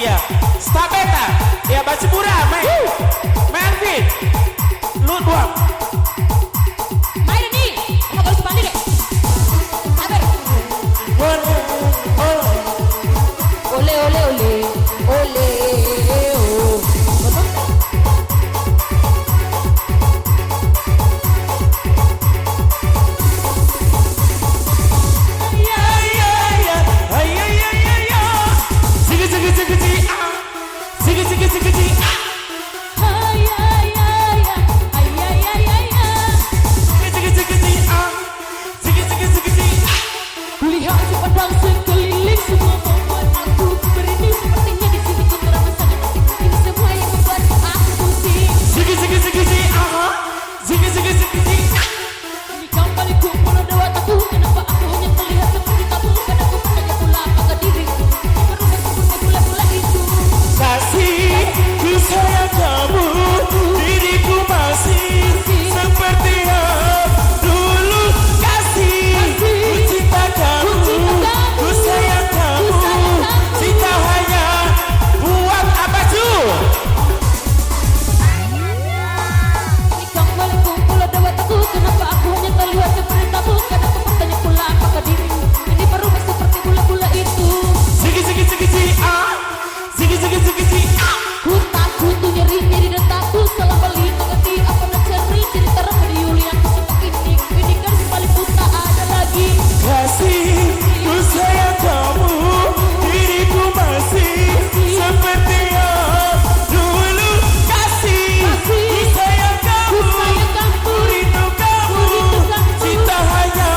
ya. Stapeta, ya baju murah, main. Melvin, lu dua. Main nih, kamu harus mandi deh. Sabar. Ole ole ole, ole oh. Kulihat sepandang sekeliling semua membuat aku berhenti. Sepertinya di sini ku terang sangat asik. Ini semua yang membuat aku pusing. Ini kembali kumpul ada watakku. Kenapa aku hanya terlihat seperti tabu? Kan aku bertanya pula apakah diriku berubah seperti bola-bola itu. Kasih, ku sayang kamu, diriku masih seperti yang dulu. Kasih, ku cinta kamu, ku sayang kamu, cinta hanya buat apa tuh? Ini kembali kumpul ada watakku. Kenapa aku hanya terlihat seperti tabu? Kan aku bertanya pula apakah diriku ini berubah seperti bola-bola itu. Ku takut tuh nyeri-nyeri dan takut salah balik mengerti apa nak ceri cerita Ramadi Yulian seperti ini kan kembali pun tak ada lagi. Kasih, ku sayang kamu, diriku masih seperti yang dulu. Kasih, ku sayang kamu, ku rindu kamu, cinta hanya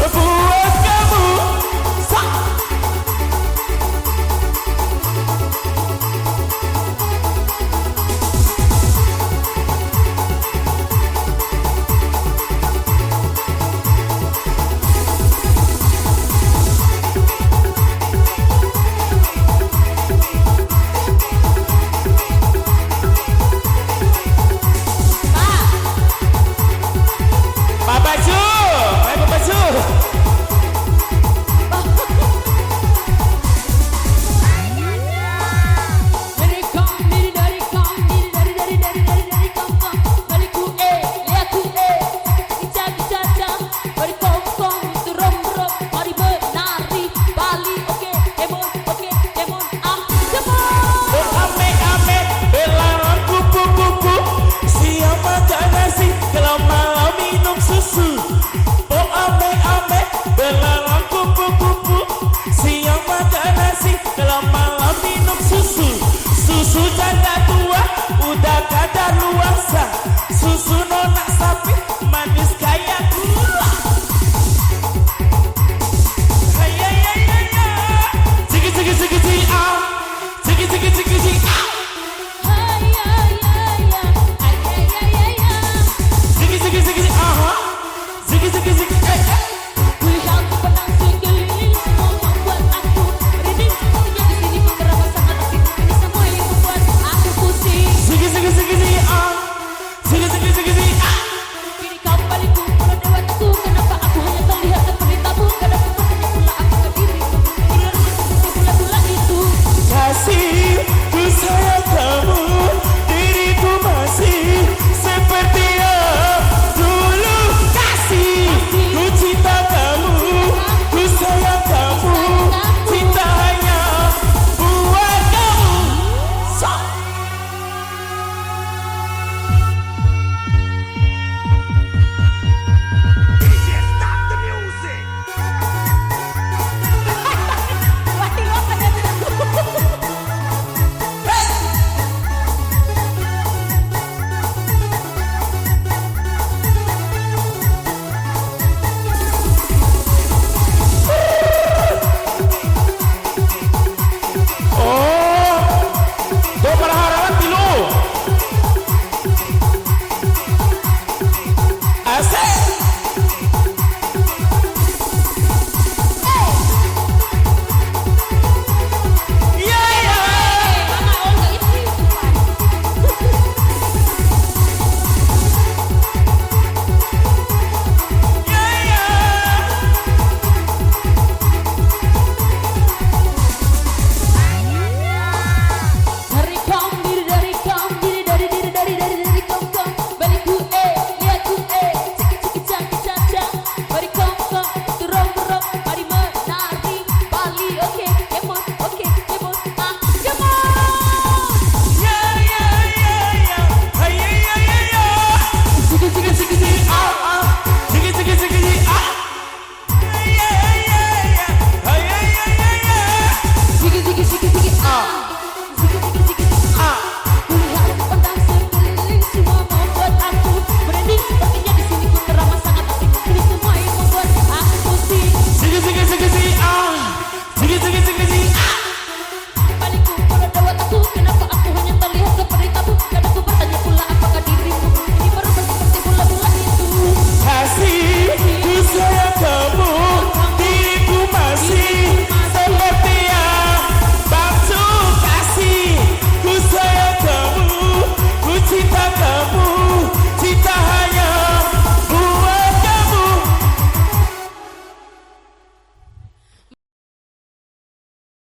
buat kamu. Pak Baju, ayo Pak Baju. Dari kongkong baliku lihatku bari kongkong itu rom mari menari Bali oke demon Ame-ame, belaran kupu-kupu, siap makan nasi, kalau malam minum susu. Oh ame-ame, belaran kupu-kupu, siap makan nasi, kalau malam minum susu. Susu janda tua, udah kadar luasa. Susu nona sapi, manis